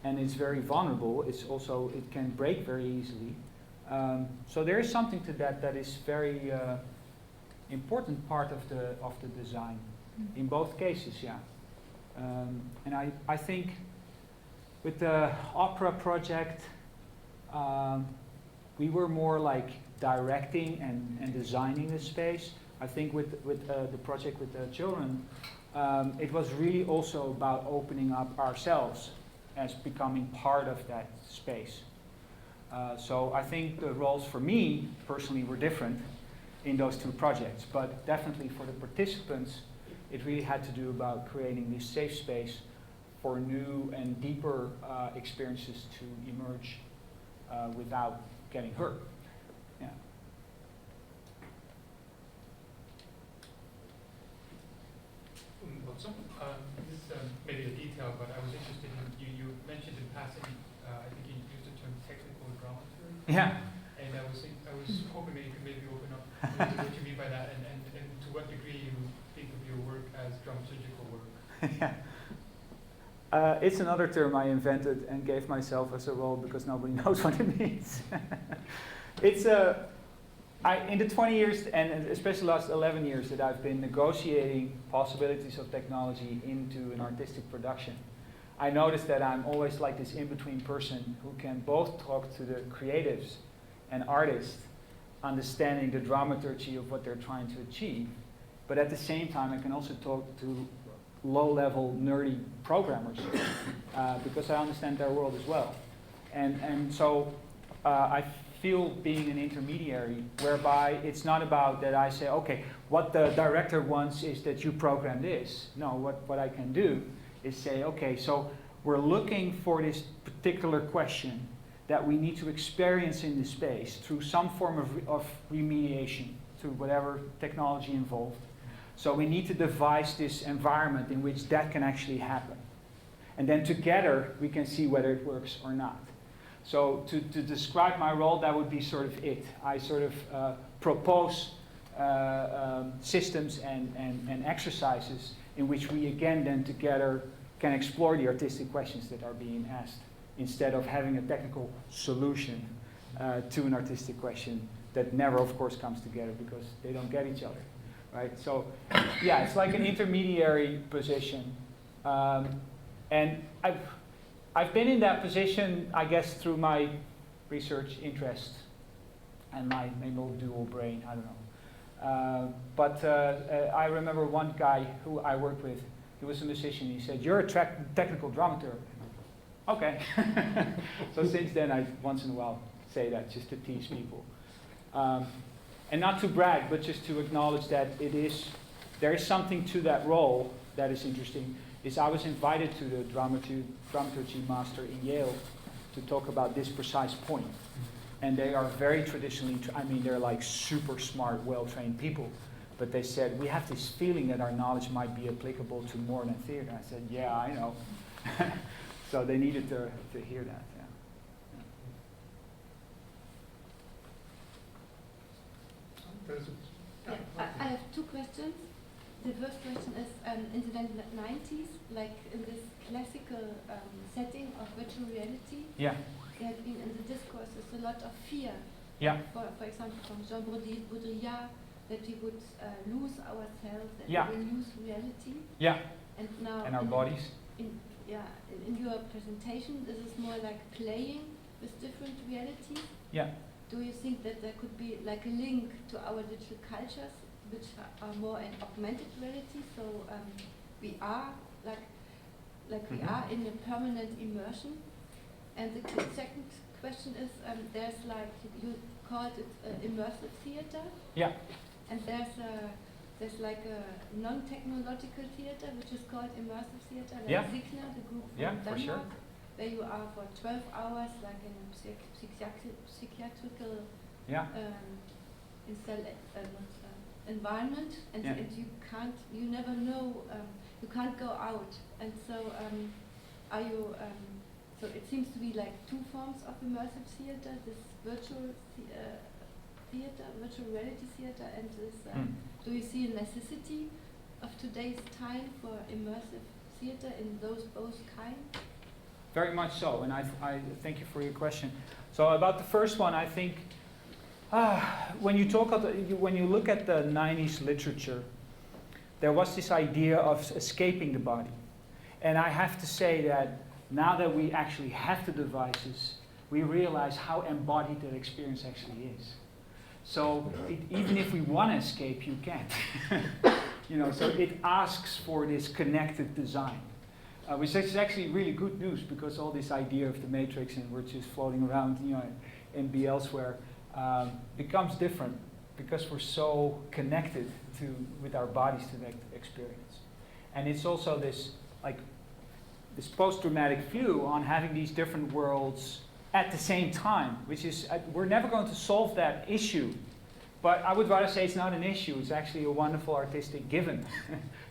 and it's very vulnerable. It's also, it can break very easily. So there is something to that is very important part of the design in both cases, yeah. And I think with the opera project, we were more like directing and designing the space. I think with the project with the children, it was really also about opening up ourselves as becoming part of that space. So I think the roles for me personally were different in those two projects, but definitely for the participants, it really had to do about creating this safe space for new and deeper experiences to emerge without getting hurt. Yeah. This maybe a detail, but I was interested in, you mentioned in passing, I think you used the term technical dramaturgy. Yeah. And I was hoping that you could maybe open up what you mean by that, and to what degree you think of your work as dramaturgical work. Yeah. It's another term I invented and gave myself as a role because nobody knows what it means. It's in the 20 years, and especially the last 11 years, that I've been negotiating possibilities of technology into an artistic production, I noticed that I'm always like this in-between person who can both talk to the creatives and artists, understanding the dramaturgy of what they're trying to achieve, but at the same time I can also talk to low-level nerdy programmers because I understand their world as well. And so I feel being an intermediary, whereby it's not about that I say, okay, what the director wants is that you program this. No, what I can do is say, okay, so we're looking for this particular question that we need to experience in the space through some form of remediation, through whatever technology involved. So we need to devise this environment in which that can actually happen. And then together we can see whether it works or not. So to describe my role, that would be sort of it. I sort of propose systems and exercises in which we again then together can explore the artistic questions that are being asked, instead of having a technical solution to an artistic question that never, of course, comes together because they don't get each other, right? So, yeah, it's like an intermediary position. And I've been in that position, I guess, through my research interest and my little dual brain, I don't know. But I remember one guy who I worked with, he was a musician, he said, "You're a technical dramaturg." Okay. So since then, I once in a while say that just to tease people. And not to brag, but just to acknowledge that there is something to that role that is interesting. Is I was invited to the dramaturgy master in Yale to talk about this precise point. And they are very traditionally, they're like super smart, well-trained people. But they said, we have this feeling that our knowledge might be applicable to more than theater. I said, yeah, I know. So they needed to hear that. Yeah. I have two questions. The first question is, in the 90s, like in this classical setting of virtual reality, there had been in the discourses a lot of fear. Yeah. For example, from Jean Baudrillard, that we would lose ourselves, that we will lose reality. Yeah. And now and our bodies. In your presentation, this is more like playing with different realities. Yeah. Do you think that there could be like a link to our digital cultures, which are more an augmented reality? So we are like we are in a permanent immersion. And the second question is, there's like you called it immersive theater. Yeah. And there's like a non-technological theater which is called immersive theater, like Signa, the group from Denmark, sure. where you are for 12 hours, like in a psychiatrical environment, and you never know, you can't go out, and so so it seems to be like two forms of immersive theater: this virtual theater, virtual reality theater, and this. Do you see a necessity of today's time for immersive theater in those both kinds? Very much so, and I thank you for your question. So about the first one, I think when you look at the 90s literature, there was this idea of escaping the body. And I have to say that now that we actually have the devices, we realize how embodied that experience actually is. So even if we want to escape, you can't. So it asks for this connected design. Which is actually really good news, because all this idea of the matrix and we're just floating around, and be elsewhere, becomes different because we're so connected with our bodies to that experience. And it's also this post-dramatic view on having these different worlds at the same time, which is, we're never going to solve that issue. But I would rather say it's not an issue, it's actually a wonderful artistic given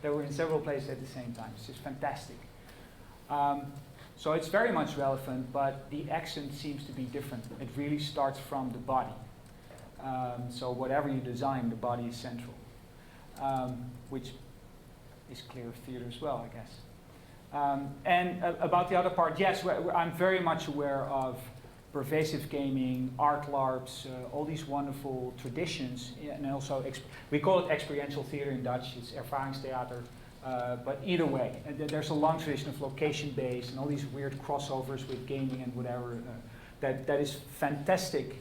that we're in several places at the same time. It's just fantastic. So it's very much relevant, but the accent seems to be different. It really starts from the body. So whatever you design, the body is central, which is clear of theater as well, I guess. And about the other part, yes, I'm very much aware of pervasive gaming, art LARPs, all these wonderful traditions, and also we call it experiential theater in Dutch. It's ervaringstheater. But either way, there's a long tradition of location-based and all these weird crossovers with gaming and whatever. That is fantastic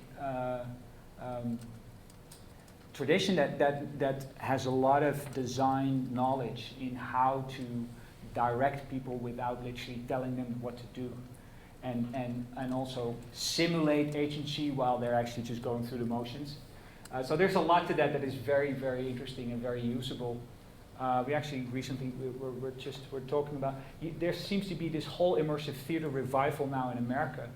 tradition that has a lot of design knowledge in how to direct people without literally telling them what to do. and also simulate agency while they're actually just going through the motions. So there's a lot to that is very, very interesting and very usable. We actually recently, we're talking about, there seems to be this whole immersive theater revival now in America.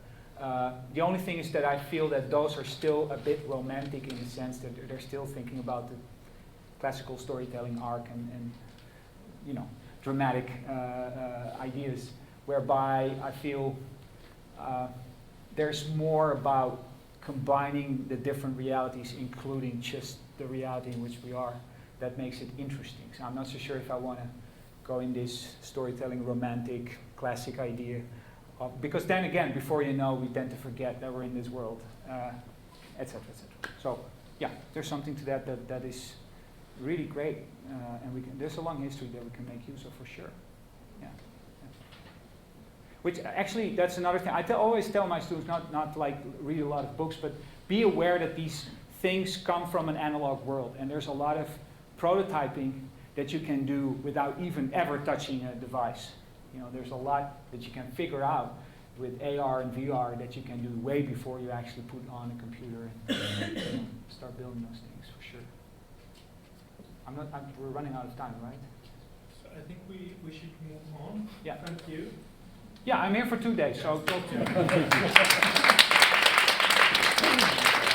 The only thing is that I feel that those are still a bit romantic in the sense that they're still thinking about the classical storytelling arc and you know, dramatic ideas, whereby I feel there's more about combining the different realities, including just the reality in which we are, that makes it interesting. So I'm not so sure if I want to go in this storytelling romantic classic idea of, because then again, before you know, we tend to forget that we're in this world, etc., etc. So yeah, there's something to that is really great, and there's a long history that we can make use of for sure. Yeah. Which actually, that's another thing. I always tell my students not like read a lot of books, but be aware that these things come from an analog world, and there's a lot of prototyping that you can do without even ever touching a device. You know, there's a lot that you can figure out with AR and VR that you can do way before you actually put on a computer and start building those things, for sure. We're running out of time, right? So I think we should move on. Yeah. Thank you. Yeah, I'm here for 2 days, so talk to you.